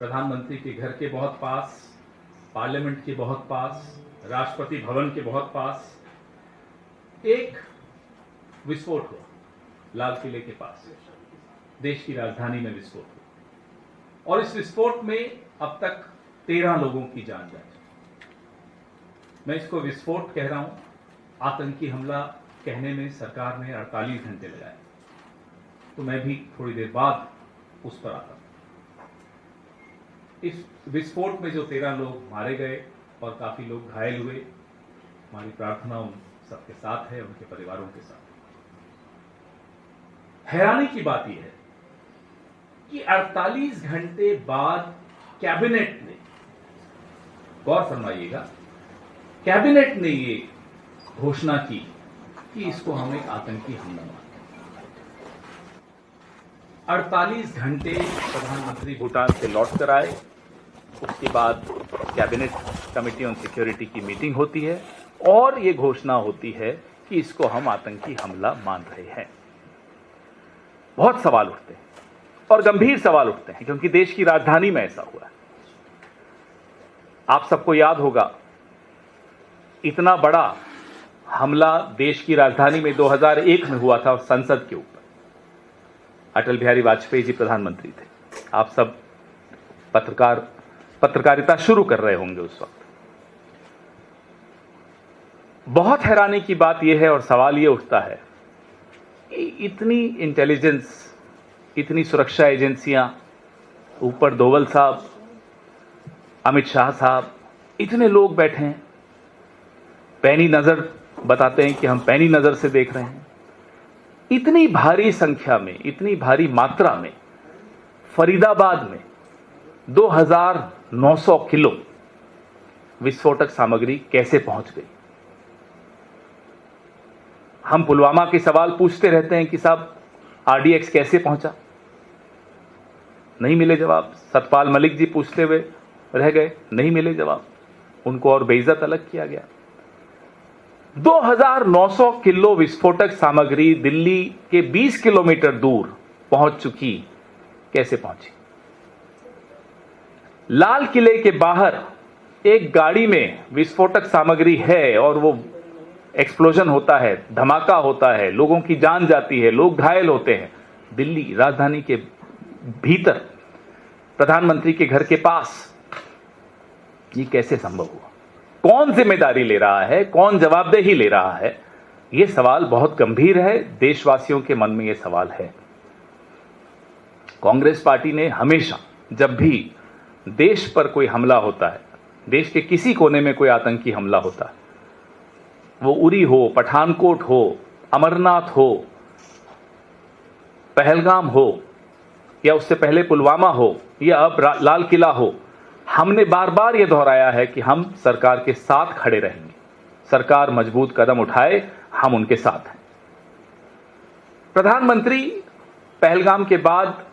प्रधानमंत्री के घर के बहुत पास, पार्लियामेंट के बहुत पास, राष्ट्रपति भवन के बहुत पास एक विस्फोट हुआ। लाल किले के पास देश की राजधानी में विस्फोट हुआ और इस विस्फोट में अब तक 13 लोगों की जान जा चुकी। मैं इसको विस्फोट कह रहा हूं, आतंकी हमला कहने में सरकार ने 48 घंटे लगाए, तो मैं भी थोड़ी देर बाद उस पर आता हूं। इस विस्फोट में जो 13 लोग मारे गए और काफी लोग घायल हुए, हमारी प्रार्थना उन सबके साथ है, उनके परिवारों के साथ। हैरानी की बात यह है कि 48 घंटे बाद कैबिनेट ने, गौर फरमाइएगा, कैबिनेट ने ये घोषणा की कि इसको हम एक आतंकी हमला मानते हैं। 48 घंटे प्रधानमंत्री भूटान से लौट कर आए, उसके बाद कैबिनेट कमेटी ऑन सिक्योरिटी की मीटिंग होती है और ये घोषणा होती है कि इसको हम आतंकी हमला मान रहे हैं। बहुत सवाल उठते हैं और गंभीर सवाल उठते हैं, क्योंकि देश की राजधानी में ऐसा हुआ है। आप सबको याद होगा, इतना बड़ा हमला देश की राजधानी में 2001 में हुआ था, संसद के ऊपर। अटल बिहारी वाजपेयी जी प्रधानमंत्री थे। आप सब पत्रकारिता शुरू कर रहे होंगे उस वक्त। बहुत हैरानी की बात यह है और सवाल यह उठता है कि इतनी इंटेलिजेंस, इतनी सुरक्षा एजेंसियां, ऊपर डोवल साहब, अमित शाह साहब, इतने लोग बैठे हैं, पैनी नजर बताते हैं कि हम पैनी नजर से देख रहे हैं। इतनी भारी संख्या में, इतनी भारी मात्रा में फरीदाबाद में 2900 किलो विस्फोटक सामग्री कैसे पहुंच गई। हम पुलवामा के सवाल पूछते रहते हैं कि साहब आरडीएक्स कैसे पहुंचा, नहीं मिले जवाब। सतपाल मलिक जी पूछते हुए रह गए, नहीं मिले जवाब, उनको और बेइज्जत अलग किया गया। 2900 किलो विस्फोटक सामग्री दिल्ली के 20 किलोमीटर दूर पहुंच चुकी, कैसे पहुंची। लाल किले के बाहर एक गाड़ी में विस्फोटक सामग्री है और वो एक्सप्लोजन होता है, धमाका होता है, लोगों की जान जाती है, लोग घायल होते हैं। दिल्ली राजधानी के भीतर, प्रधानमंत्री के घर के पास, ये कैसे संभव हुआ। कौन जिम्मेदारी ले रहा है, कौन जवाबदेही ले रहा है, यह सवाल बहुत गंभीर है। देशवासियों के मन में यह सवाल है। कांग्रेस पार्टी ने हमेशा, जब भी देश पर कोई हमला होता है, देश के किसी कोने में कोई आतंकी हमला होता है, वो उरी हो, पठानकोट हो, अमरनाथ हो, पहलगाम हो, या उससे पहले पुलवामा हो, या अब लाल किला हो, हमने बार बार यह दोहराया है कि हम सरकार के साथ खड़े रहेंगे। सरकार मजबूत कदम उठाए, हम उनके साथ हैं। प्रधानमंत्री पहलगाम के बाद,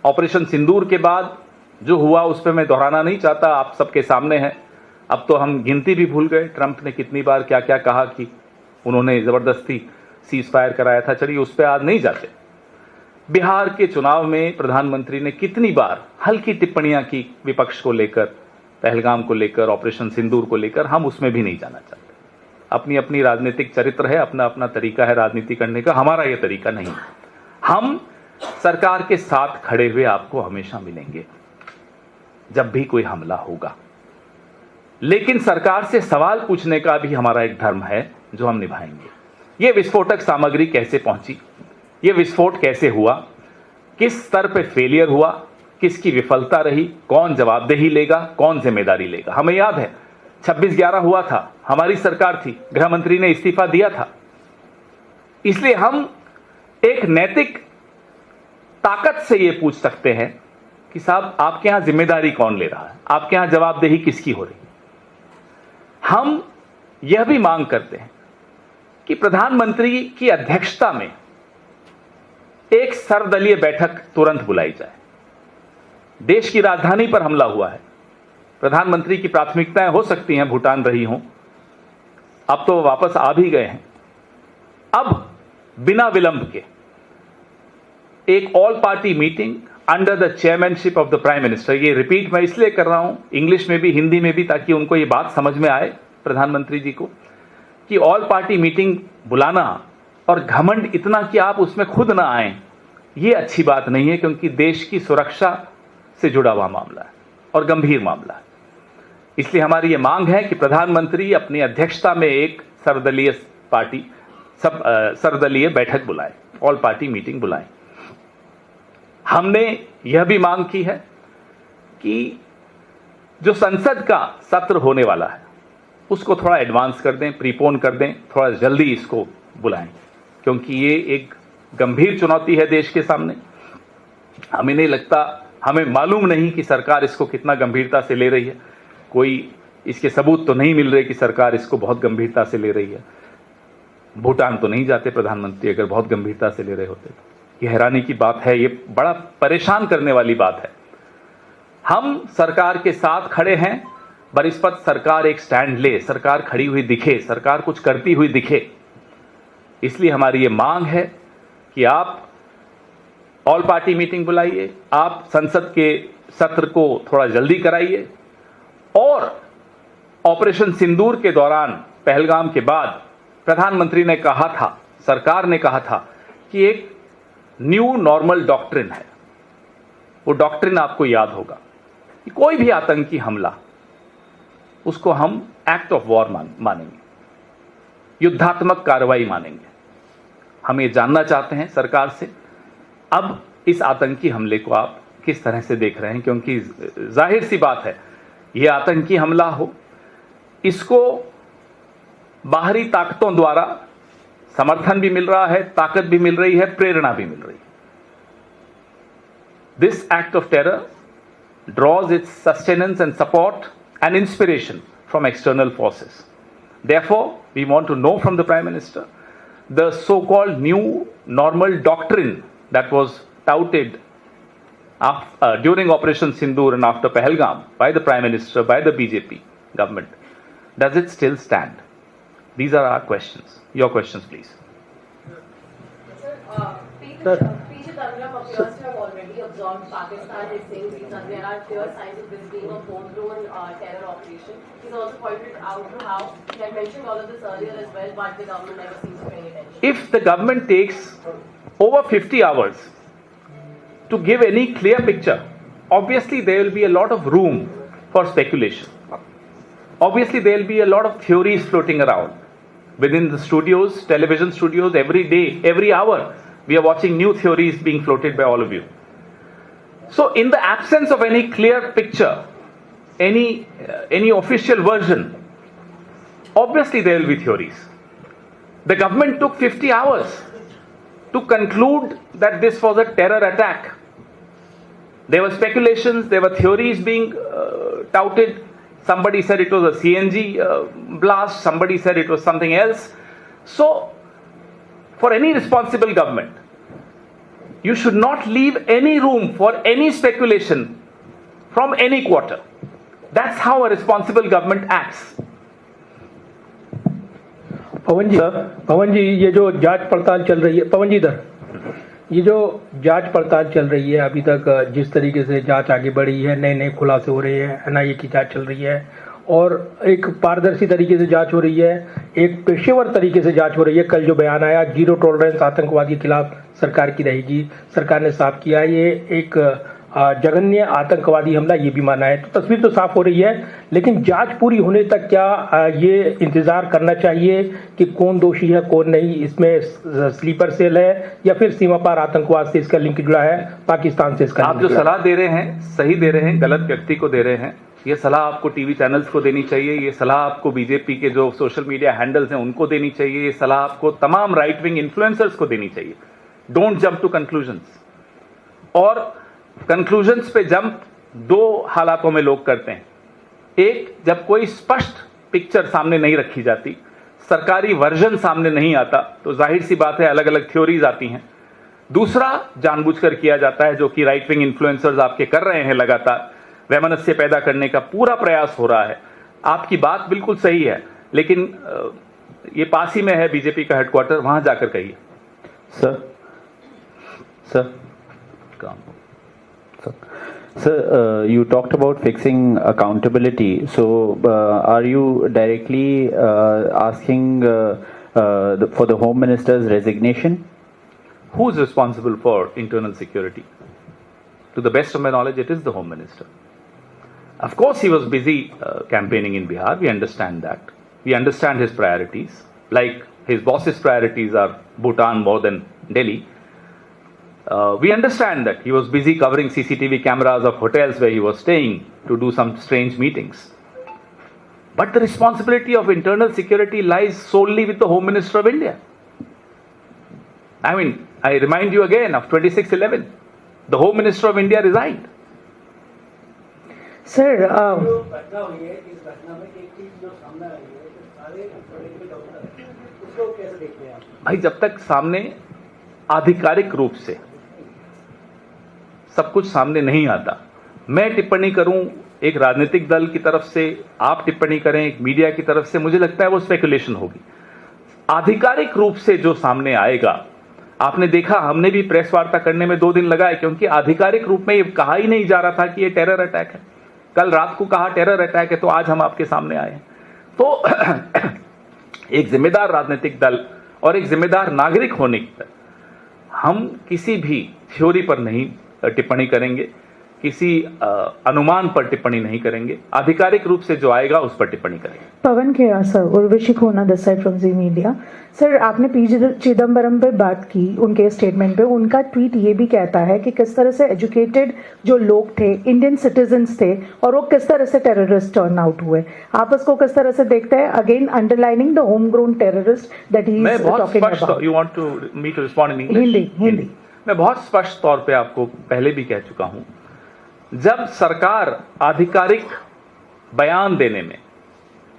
ऑपरेशन सिंदूर के बाद जो हुआ, उस पर मैं दोहराना नहीं चाहता, आप सबके सामने है। अब तो हम गिनती भी भूल गए, ट्रंप ने कितनी बार क्या क्या कहा कि उन्होंने जबरदस्ती सीज फायर कराया था। चलिए उस पर आज नहीं जाते। बिहार के चुनाव में प्रधानमंत्री ने कितनी बार हल्की टिप्पणियां की विपक्ष को लेकर, पहलगाम को लेकर, ऑपरेशन सिंदूर को लेकर, हम उसमें भी नहीं जाना चाहते। अपनी अपनी राजनीतिक चरित्र है, अपना अपना तरीका है राजनीति करने का, हमारा यह तरीका नहीं। हम सरकार के साथ खड़े हुए आपको हमेशा मिलेंगे जब भी कोई हमला होगा, लेकिन सरकार से सवाल पूछने का भी हमारा एक धर्म है जो हम निभाएंगे। यह विस्फोटक सामग्री कैसे पहुंची, यह विस्फोट कैसे हुआ, किस स्तर पे फेलियर हुआ, किसकी विफलता रही, कौन जवाबदेही लेगा, कौन जिम्मेदारी लेगा। हमें याद है 26/11 हुआ था, हमारी सरकार थी, गृह मंत्री ने इस्तीफा दिया था। इसलिए हम एक नैतिक ताकत से यह पूछ सकते हैं कि साहब आपके यहां जिम्मेदारी कौन ले रहा है, आपके यहां जवाबदेही किसकी हो रही। हम यह भी मांग करते हैं कि प्रधानमंत्री की अध्यक्षता में एक सर्वदलीय बैठक तुरंत बुलाई जाए। देश की राजधानी पर हमला हुआ है, प्रधानमंत्री की प्राथमिकताएं हो सकती हैं भूटान रही हों, अब तो वापस आ भी गए हैं। अब बिना विलंब के एक all party meeting under the chairmanship of the prime minister. ये रिपीट मैं इसलिए कर रहा हूं, इंग्लिश में भी हिंदी में भी, ताकि उनको ये बात समझ में आए प्रधानमंत्री जी को, कि ऑल पार्टी मीटिंग बुलाना और घमंड इतना कि आप उसमें खुद ना आए, ये अच्छी बात नहीं है, क्योंकि देश की सुरक्षा से जुड़ा हुआ मामला है और गंभीर मामला है। इसलिए हमारी ये मांग है कि प्रधानमंत्री अपनी अध्यक्षता में एक सर्वदलीय बैठक बुलाए, ऑल पार्टी मीटिंग बुलाएं। हमने यह भी मांग की है कि जो संसद का सत्र होने वाला है उसको थोड़ा एडवांस कर दें, प्रीपोन कर दें, थोड़ा जल्दी इसको बुलाएं, क्योंकि ये एक गंभीर चुनौती है देश के सामने। हमें नहीं लगता, हमें मालूम नहीं कि सरकार इसको कितना गंभीरता से ले रही है। कोई इसके सबूत तो नहीं मिल रहे कि सरकार इसको बहुत गंभीरता से ले रही है। भूटान तो नहीं जाते प्रधानमंत्री, अगर बहुत गंभीरता से ले रहे होते तो। ये हैरानी की बात है, ये बड़ा परेशान करने वाली बात है। हम सरकार के साथ खड़े हैं, बनिस्पत सरकार एक स्टैंड ले, सरकार खड़ी हुई दिखे, सरकार कुछ करती हुई दिखे। इसलिए हमारी ये मांग है कि आप ऑल पार्टी मीटिंग बुलाइए, आप संसद के सत्र को थोड़ा जल्दी कराइए, और ऑपरेशन सिंदूर के दौरान, पहलगाम के बाद प्रधानमंत्री ने कहा था, सरकार ने कहा था कि एक न्यू नॉर्मल डॉक्ट्रिन है। वो डॉक्ट्रिन आपको याद होगा कि कोई भी आतंकी हमला, उसको हम एक्ट ऑफ वॉर मानेंगे, युद्धात्मक कार्रवाई मानेंगे। हम ये जानना चाहते हैं सरकार से, अब इस आतंकी हमले को आप किस तरह से देख रहे हैं, क्योंकि जाहिर सी बात है, ये आतंकी हमला हो, इसको बाहरी ताकतों द्वारा समर्थन भी मिल रहा है, ताकत भी मिल रही है, प्रेरणा भी मिल रही है। This act of terror draws its sustenance and support and inspiration from external forces. Therefore, we want to know from the Prime Minister the so-called new normal doctrine that was touted during Operation Sindoor and after Pahalgam by the Prime Minister, by the BJP government. Does it still stand? These are our questions. Your questions, please. PJ Tangram appears to have already absorbed Pakistan, is saying that there are clear signs of this being a homegrown terror operation. He's also pointed out to how he had mentioned all of this earlier as well, but the government never seems to pay any attention. If the government takes over 50 hours to give any clear picture, obviously there will be a lot of room for speculation. Obviously there will be a lot of theories floating around within the studios, television studios. Every day, every hour, we are watching new theories being floated by all of you. So in the absence of any clear picture, any official version, obviously there will be theories. The government took 50 hours to conclude that this was a terror attack. There were speculations, there were theories being touted. Somebody said it was a CNG blast, somebody said it was something else. So, for any responsible government, you should not leave any room for any speculation from any quarter. That's how a responsible government acts. पवन जी, ये जो जांच पड़ताल चल रही है, पवन जी इधर, ये जो जांच पड़ताल चल रही है, अभी तक जिस तरीके से जांच आगे बढ़ी है, नए नए खुलासे हो रहे हैं, एनआईए की जांच चल रही है और एक पारदर्शी तरीके से जांच हो रही है, एक पेशेवर तरीके से जांच हो रही है। कल जो बयान आया, जीरो टॉलरेंस आतंकवादी के खिलाफ सरकार की रहेगी, सरकार ने साफ किया ये एक जघन्य आतंकवादी हमला, ये भी माना है। तो तस्वीर तो साफ हो रही है, लेकिन जांच पूरी होने तक क्या ये इंतजार करना चाहिए कि कौन दोषी है कौन नहीं, इसमें स्लीपर सेल है या फिर सीमा पार आतंकवाद से इसका लिंक जुड़ा है, पाकिस्तान से इसका? आप जो सलाह दे रहे हैं सही दे रहे हैं, गलत व्यक्ति को दे रहे हैं। ये सलाह आपको टीवी चैनल्स को देनी चाहिए, ये सलाह आपको बीजेपी के जो सोशल मीडिया हैंडल्स हैं उनको देनी चाहिए, ये सलाह आपको तमाम राइट विंग इन्फ्लुएंसर्स को देनी चाहिए। Don't jump to conclusions. और कंक्लूजन्स पे जंप दो हालातों में लोग करते हैं। एक, जब कोई स्पष्ट पिक्चर सामने नहीं रखी जाती, सरकारी वर्जन सामने नहीं आता, तो जाहिर सी बात है अलग अलग थ्योरीज आती हैं। दूसरा, जानबूझकर किया जाता है, जो कि राइट विंग इन्फ्लुएंसर्स आपके कर रहे हैं, लगातार वैमनस्य पैदा करने का पूरा प्रयास हो रहा है। आपकी बात बिल्कुल सही है, लेकिन ये पास ही में है बीजेपी का हेडक्वार्टर, वहां जाकर कहिए। सर काम Sir, you talked about fixing accountability. So, are you directly asking for the Home Minister's resignation? Who is responsible for internal security? To the best of my knowledge, it is the Home Minister. Of course, he was busy campaigning in Bihar. We understand that. We understand his priorities. Like his boss's priorities are Bhutan more than Delhi. We understand that he was busy covering CCTV cameras of hotels where he was staying to do some strange meetings. But the responsibility of internal security lies solely with the Home Minister of India. I mean, I remind you again of 26/11. The Home Minister of India resigned. Sir जो घटना हुई है, इस घटना में एक चीज जो सामने आई है कि सारे पॉलिटिकल डॉक्टर उसको कैसे देखते हैं आप? भाई, जब तक सामने आधिकारिक रूप से सब कुछ सामने नहीं आता, मैं टिप्पणी करूं एक राजनीतिक दल की तरफ से, आप टिप्पणी करें एक मीडिया की तरफ से, मुझे लगता है वो स्पेकुलेशन होगी। आधिकारिक रूप से जो सामने आएगा, आपने देखा हमने भी प्रेस वार्ता करने में 2 दिन लगाए, क्योंकि आधिकारिक रूप में ये कहा ही नहीं जा रहा था कि ये टेरर अटैक है। कल रात को कहा टेरर अटैक है, तो आज हम आपके सामने आए हैं। तो एक जिम्मेदार राजनीतिक दल और एक जिम्मेदार नागरिक होने की हम किसी भी थ्योरी पर नहीं टिप्पणी करेंगे, किसी अनुमान पर टिप्पणी नहीं करेंगे। आधिकारिक रूप से जो आएगा उस पर टिप्पणी करेंगे। Pawan Khera sir, Urvashi Khona this side from Zee media. Sir, आपने पी चिदम्बरम पे बात की, उनके स्टेटमेंट पे उनका ट्वीट ये भी कहता है कि किस तरह से एजुकेटेड जो लोग थे, इंडियन सिटीजन्स थे, और वो किस तरह से टेररिस्ट टर्न आउट हुए। आप उसको किस तरह से देखते हैं? Again underlining the home grown terrorist that he is talking about. You want to me to respond in English? Hindi. मैं बहुत स्पष्ट तौर पे आपको पहले भी कह चुका हूं, जब सरकार आधिकारिक बयान देने में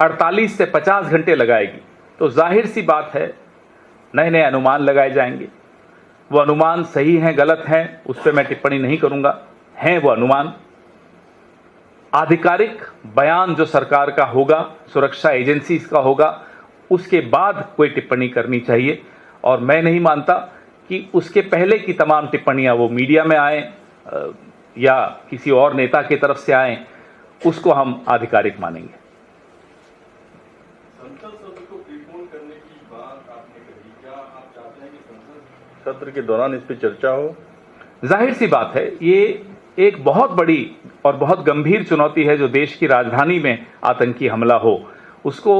48 से 50 घंटे लगाएगी, तो जाहिर सी बात है नए नए अनुमान लगाए जाएंगे। वो अनुमान सही हैं गलत हैं उस पर मैं टिप्पणी नहीं करूंगा, हैं वो अनुमान। आधिकारिक बयान जो सरकार का होगा, सुरक्षा एजेंसीज का होगा, उसके बाद कोई टिप्पणी करनी चाहिए। और मैं नहीं मानता कि उसके पहले की तमाम टिप्पणियां वो मीडिया में आए या किसी और नेता की तरफ से आए, उसको हम आधिकारिक मानेंगे। संसद सत्र को प्रीपोन करने की बात आपने कही, क्या आप चाहते हैं कि संसद सत्र के दौरान इस पर चर्चा हो? जाहिर सी बात है, ये एक बहुत बड़ी और बहुत गंभीर चुनौती है। जो देश की राजधानी में आतंकी हमला हो, उसको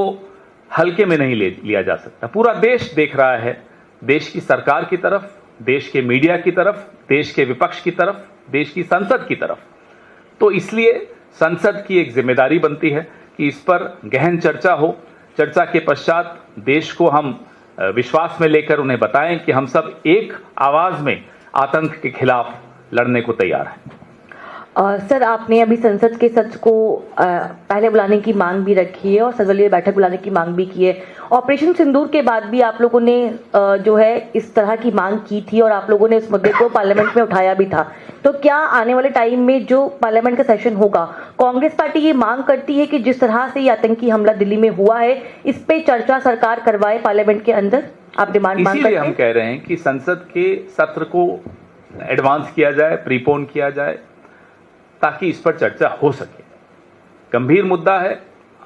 हल्के में नहीं लिया जा सकता। पूरा देश देख रहा है, देश की सरकार की तरफ, देश के मीडिया की तरफ, देश के विपक्ष की तरफ, देश की संसद की तरफ। तो इसलिए संसद की एक जिम्मेदारी बनती है कि इस पर गहन चर्चा हो। चर्चा के पश्चात देश को हम विश्वास में लेकर उन्हें बताएं कि हम सब एक आवाज में आतंक के खिलाफ लड़ने को तैयार हैं। सर, आपने अभी संसद के सत्र को पहले बुलाने की मांग भी रखी है और सर्वदलीय बैठक बुलाने की मांग भी की है। ऑपरेशन सिंदूर के बाद भी आप लोगों ने जो है इस तरह की मांग की थी और आप लोगों ने इस मुद्दे को पार्लियामेंट में उठाया भी था। तो क्या आने वाले टाइम में जो पार्लियामेंट का सेशन होगा, कांग्रेस पार्टी ये मांग करती है कि जिस तरह से ये आतंकी हमला दिल्ली में हुआ है, इस पे चर्चा सरकार करवाए पार्लियामेंट के अंदर? आप डिमांड मांग करते हैं? हम कह रहे हैं कि संसद के सत्र को एडवांस किया जाए, प्रीपोन किया जाए, ताकि इस पर चर्चा हो सके। गंभीर मुद्दा है।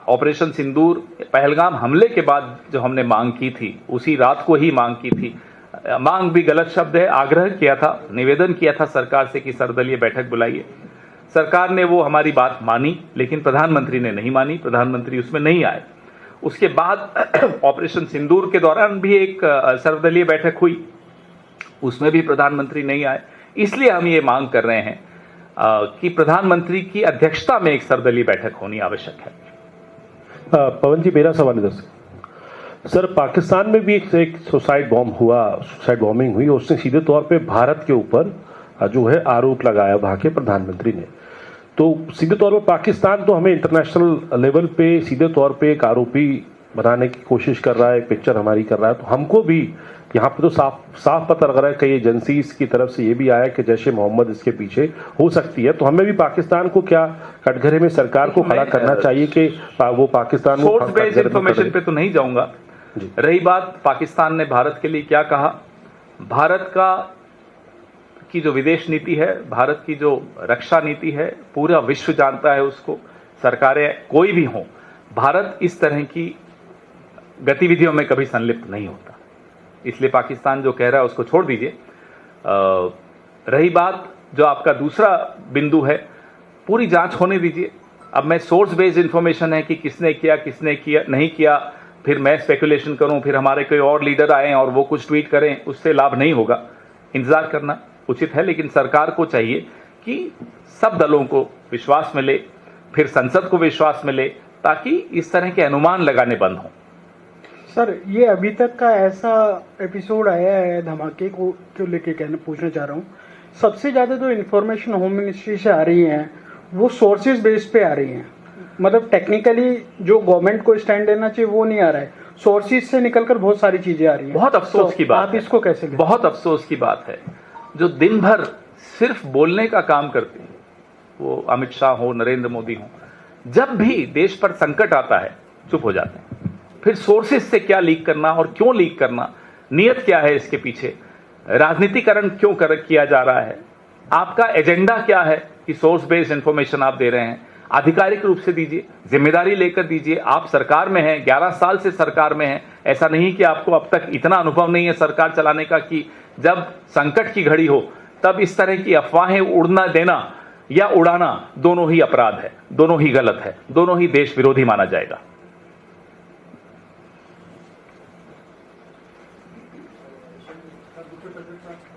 ऑपरेशन सिंदूर, पहलगाम हमले के बाद जो हमने मांग की थी, उसी रात को ही मांग की थी। मांग भी गलत शब्द है, आग्रह किया था, निवेदन किया था सरकार से कि सर्वदलीय बैठक बुलाइए। सरकार ने वो हमारी बात मानी, लेकिन प्रधानमंत्री ने नहीं मानी, प्रधानमंत्री उसमें नहीं आए। उसके बाद ऑपरेशन सिंदूर के दौरान भी एक सर्वदलीय बैठक हुई, उसमें भी प्रधानमंत्री नहीं आए। इसलिए हम ये मांग कर रहे हैं कि प्रधानमंत्री की अध्यक्षता में एक सर्वदलीय बैठक होनी आवश्यक है। पवन जी, मेरा सवाल है सर, पाकिस्तान में भी एक सुसाइड बॉम्बिंग हुई, उसने सीधे तौर पे भारत के ऊपर जो है आरोप लगाया वहां के प्रधानमंत्री ने। तो सीधे तौर पे पाकिस्तान तो हमें इंटरनेशनल लेवल पे सीधे तौर पे एक आरोपी बनाने की कोशिश कर रहा है, पिक्चर हमारी कर रहा है। तो हमको भी यहाँ पे तो साफ पता लग रहा है, कई एजेंसीज की तरफ से ये भी आया कि जैश ए मोहम्मद इसके पीछे हो सकती है। तो हमें भी पाकिस्तान को क्या कटघरे में सरकार को खड़ा करना चाहिए कि वो पाकिस्तान सोर्स बेस्ड इंफॉर्मेशन पे तो नहीं जाऊंगा। रही बात पाकिस्तान ने भारत के लिए क्या कहा, भारत का की जो विदेश नीति है, भारत की जो रक्षा नीति है, पूरा विश्व जानता है उसको। सरकारें कोई भी हों, भारत इस तरह की गतिविधियों में कभी संलिप्त नहीं होता। इसलिए पाकिस्तान जो कह रहा है उसको छोड़ दीजिए। रही बात जो आपका दूसरा बिंदु है, पूरी जांच होने दीजिए। अब मैं सोर्स बेस्ड इंफॉर्मेशन है कि किसने किया नहीं किया, फिर मैं स्पेकुलेशन करूं, फिर हमारे कोई और लीडर आए और वो कुछ ट्वीट करें, उससे लाभ नहीं होगा। इंतजार करना उचित है, लेकिन सरकार को चाहिए कि सब दलों को विश्वास मिले, फिर संसद को विश्वास मिले, ताकि इस तरह के अनुमान लगाने बंद हों। सर, ये अभी तक का ऐसा एपिसोड आया है धमाके को लेके पूछना चाह रहा हूँ। सबसे ज्यादा जो इन्फॉर्मेशन होम मिनिस्ट्री से आ रही है वो सोर्सेज बेस पे आ रही है। मतलब टेक्निकली जो गवर्नमेंट को स्टैंड लेना चाहिए वो नहीं आ रहा है, सोर्सेज से निकलकर बहुत सारी चीजें आ रही हैं। बहुत अफसोस की बात आप इसको कैसे लें? बहुत अफसोस की बात है, जो दिन भर सिर्फ बोलने का काम करते हैं, वो अमित शाह हो, नरेंद्र मोदी हो, जब भी देश पर संकट आता है चुप हो जाते हैं। फिर सोर्सेज से क्या लीक करना और क्यों लीक करना, नियत क्या है इसके पीछे, राजनीतिकरण क्यों किया जा रहा है, आपका एजेंडा क्या है कि सोर्स बेस्ड इंफॉर्मेशन आप दे रहे हैं, आधिकारिक रूप से दीजिए, जिम्मेदारी लेकर दीजिए। आप सरकार में हैं, 11 साल से सरकार में हैं, ऐसा नहीं कि आपको अब तक इतना अनुभव नहीं है सरकार चलाने का कि जब संकट की घड़ी हो तब इस तरह की अफवाहें उड़ना देना या उड़ाना दोनों ही अपराध है, दोनों ही गलत है, दोनों ही देश विरोधी माना जाएगा।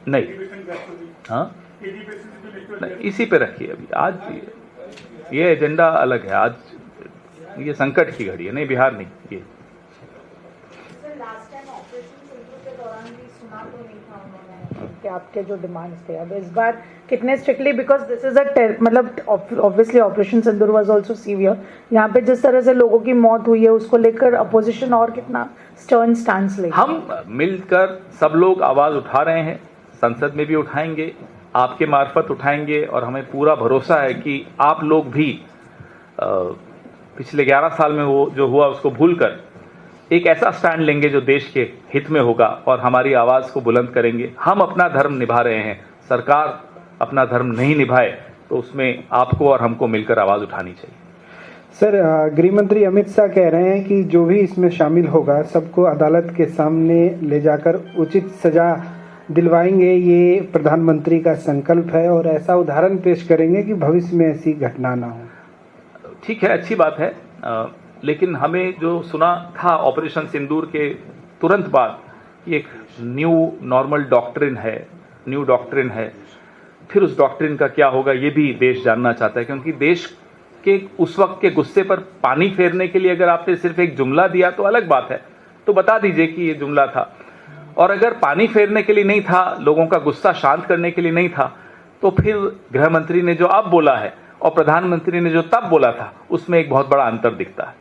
नहीं, हाँ, इसी पे रखिए अभी। आज ये एजेंडा अलग है, आज ये संकट की घड़ी है, नहीं बिहार नहीं। ये लास्ट टाइम ऑपरेशन सिंदूर के दौरान भी सुना तो नहीं था उन्होंने कि आपके जो डिमांड्स थे, अब इस बार कितने स्ट्रिक्टली, बिकॉज दिस इज मतलब obviously operation Sindoor was also severe, यहाँ पे जिस तरह से लोगों की मौत हुई है उसको लेकर अपोजिशन और कितना स्टर्न स्टैंड लेगा? हम मिलकर सब लोग आवाज उठा रहे हैं, संसद में भी उठाएंगे, आपके मार्फत उठाएंगे, और हमें पूरा भरोसा है कि आप लोग भी पिछले 11 साल में वो जो हुआ उसको भूलकर एक ऐसा स्टैंड लेंगे जो देश के हित में होगा और हमारी आवाज को बुलंद करेंगे। हम अपना धर्म निभा रहे हैं, सरकार अपना धर्म नहीं निभाए तो उसमें आपको और हमको मिलकर आवाज उठानी चाहिए। सर, गृह मंत्री अमित शाह कह रहे हैं कि जो भी इसमें शामिल होगा सबको अदालत के सामने ले जाकर उचित सजा दिलवाएंगे। ये प्रधानमंत्री का संकल्प है और ऐसा उदाहरण पेश करेंगे कि भविष्य में ऐसी घटना ना हो। ठीक है, अच्छी बात है, लेकिन हमें जो सुना था ऑपरेशन सिंदूर के तुरंत बाद कि एक न्यू नॉर्मल डॉक्ट्रिन है, न्यू डॉक्ट्रिन है, फिर उस डॉक्ट्रिन का क्या होगा ये भी देश जानना चाहता है। क्योंकि देश के उस वक्त के गुस्से पर पानी फेरने के लिए अगर आपने सिर्फ एक जुमला दिया तो अलग बात है, तो बता दीजिए कि ये जुमला था। और अगर पानी फेरने के लिए नहीं था, लोगों का गुस्सा शांत करने के लिए नहीं था, तो फिर गृह मंत्री ने जो अब बोला है और प्रधानमंत्री ने जो तब बोला था उसमें एक बहुत बड़ा अंतर दिखता है।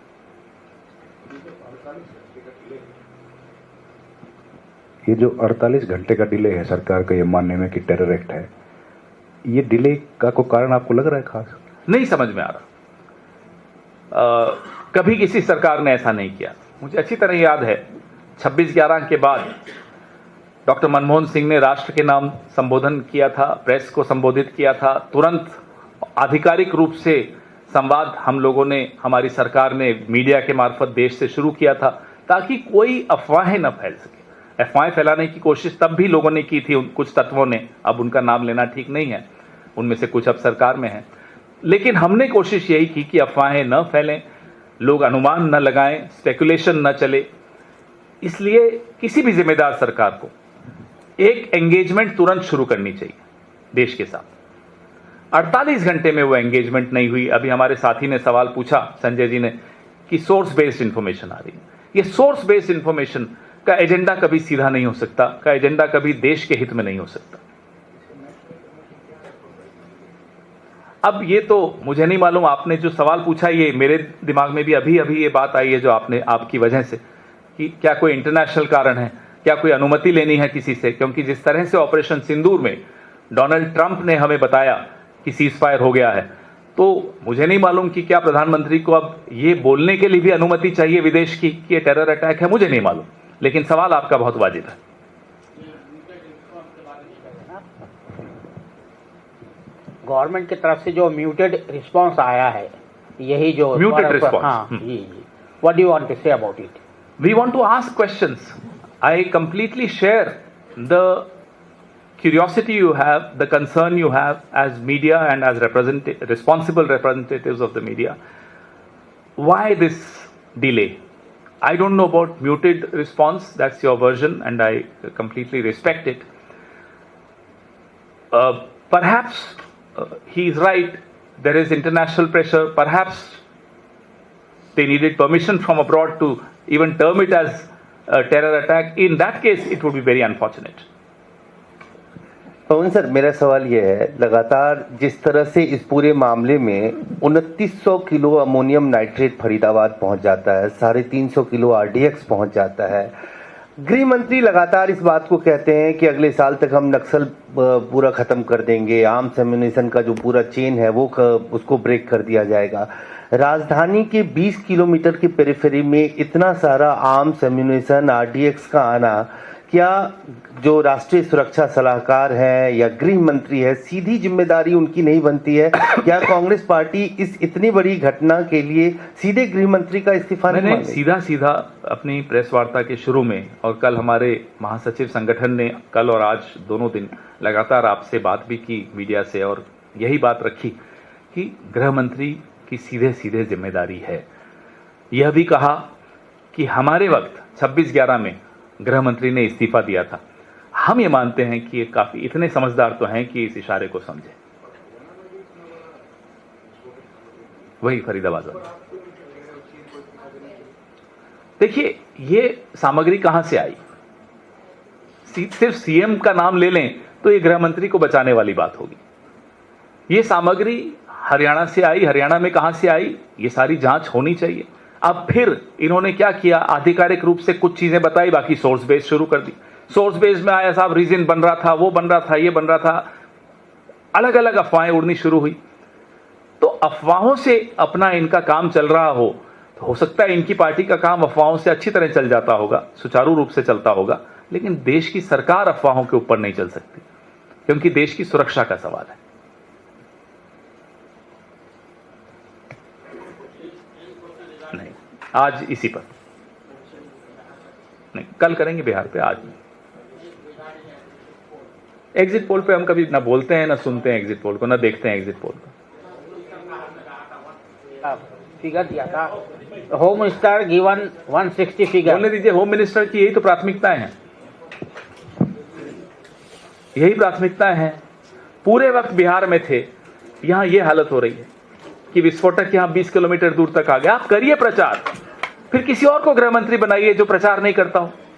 ये जो 48 घंटे का डिले है सरकार का ये मानने में कि टेरर एक्ट है, ये डिले का कोई कारण आपको लग रहा है खास? नहीं समझ में आ रहा। कभी किसी सरकार ने ऐसा नहीं किया। मुझे अच्छी तरह याद है 26/11 के बाद डॉक्टर मनमोहन सिंह ने राष्ट्र के नाम संबोधन किया था, प्रेस को संबोधित किया था, तुरंत आधिकारिक रूप से संवाद हम लोगों ने, हमारी सरकार ने मीडिया के मार्फत देश से शुरू किया था ताकि कोई अफवाहें न फैल सके। अफवाहें फैलाने की कोशिश तब भी लोगों ने की थी, कुछ तत्वों ने, अब उनका नाम लेना ठीक नहीं है, उनमें से कुछ अब सरकार में है, लेकिन हमने कोशिश यही की कि अफवाहें न फैलें, लोग अनुमान न लगाएं, स्पेकुलेशन न चले। इसलिए किसी भी जिम्मेदार सरकार को एक एंगेजमेंट तुरंत शुरू करनी चाहिए देश के साथ। 48 घंटे में वो एंगेजमेंट नहीं हुई। अभी हमारे साथी ने सवाल पूछा, संजय जी ने, कि सोर्स बेस्ड इंफॉर्मेशन आ रही है। ये सोर्स बेस्ड इंफॉर्मेशन का एजेंडा कभी सीधा नहीं हो सकता, का एजेंडा कभी देश के हित में नहीं हो सकता। अब ये तो मुझे नहीं मालूम, आपने जो सवाल पूछा ये मेरे दिमाग में भी अभी अभी ये बात आई है जो आपने, आपकी वजह से, कि क्या कोई इंटरनेशनल कारण है, क्या कोई अनुमति लेनी है किसी से। क्योंकि जिस तरह से ऑपरेशन सिंदूर में डोनाल्ड ट्रंप ने हमें बताया कि सीज फायर हो गया है, तो मुझे नहीं मालूम कि क्या प्रधानमंत्री को अब ये बोलने के लिए भी अनुमति चाहिए विदेश की कि ये टेरर अटैक है, मुझे नहीं मालूम। लेकिन सवाल आपका बहुत वाजिब है। गवर्नमेंट की तरफ से जो म्यूटेड रिस्पांस आया है, यही जो Muted response. हाँ जी जी, what do you want to say about it? We want to ask questions. I completely share the curiosity you have, the concern you have as media and as responsible representatives of the media. Why this delay? I don't know about muted response. That's your version, and I completely respect it. Perhaps he is right. There is international pressure. Perhaps they needed permission from abroad to even term it as a terror attack. In that case, it would be very unfortunate. Pawan sir, मेरा सवाल यह है, लगातार जिस तरह से इस पूरे मामले में 2900 किलो अमोनियम नाइट्रेट फरीदाबाद पहुंच जाता है, 350 किलो आरडीएक्स पहुंच जाता है, गृह मंत्री लगातार इस बात को कहते हैं कि अगले साल तक हम नक्सल पूरा खत्म कर देंगे, आर्म्स एम्यूनिशन का जो पूरा चेन है वो उसको ब्रेक कर दिया जाएगा। राजधानी के 20 किलोमीटर की पेरिफेरी में इतना सारा आर्म्स एम्यूनिशन आरडीएक्स का आना, क्या जो राष्ट्रीय सुरक्षा सलाहकार हैं या गृह मंत्री है, सीधी जिम्मेदारी उनकी नहीं बनती है? क्या कांग्रेस पार्टी इस इतनी बड़ी घटना के लिए सीधे गृह मंत्री का इस्तीफा नहीं? सीधा सीधा अपनी प्रेस वार्ता के शुरू में और कल हमारे महासचिव संगठन ने कल और आज दोनों दिन लगातार आपसे बात भी की मीडिया से, और यही बात रखी कि गृह मंत्री की सीधे सीधे जिम्मेदारी है। यह भी कहा कि हमारे वक्त 26/11 में गृह मंत्री ने इस्तीफा दिया था। हम ये मानते हैं कि ये काफी इतने समझदार तो हैं कि इस इशारे को समझे। वही फरीदाबाद वाला। देखिए, ये सामग्री कहां से आई? सिर्फ सीएम का नाम ले लें तो ये गृह मंत्री को बचाने वाली बात होगी। ये सामग्री हरियाणा से आई। हरियाणा में कहां से आई, ये सारी जांच होनी चाहिए। अब फिर इन्होंने क्या किया, आधिकारिक रूप से कुछ चीजें बताई, बाकी सोर्स बेस शुरू कर दी। सोर्स बेस में आया साहब रीजन बन रहा था, वो बन रहा था, ये बन रहा था, अलग अलग अफवाहें उड़नी शुरू हुई। तो अफवाहों से अपना इनका काम चल रहा हो सकता है इनकी पार्टी का काम अफवाहों से अच्छी तरह चल जाता होगा, सुचारू रूप से चलता होगा, लेकिन देश की सरकार अफवाहों के ऊपर नहीं चल सकती, क्योंकि देश की सुरक्षा का सवाल है। नहीं, आज इसी पर नहीं, कल करेंगे बिहार पे, आज नहीं। एग्जिट पोल पे हम कभी ना बोलते हैं, ना सुनते हैं एग्जिट पोल को, ना देखते हैं एग्जिट पोल को। फिगर दिया था, होम मिनिस्टर गिवन 160 फिगर। बोलने दीजिए, होम मिनिस्टर की यही तो प्राथमिकताएं हैं, यही प्राथमिकताएं हैं। पूरे वक्त बिहार में थे, यहां ये हालत हो रही है कि विस्फोटक यहां 20 किलोमीटर दूर तक आ गया। आप करिए प्रचार, फिर किसी और को गृह मंत्री बनाइए जो प्रचार नहीं करता हो।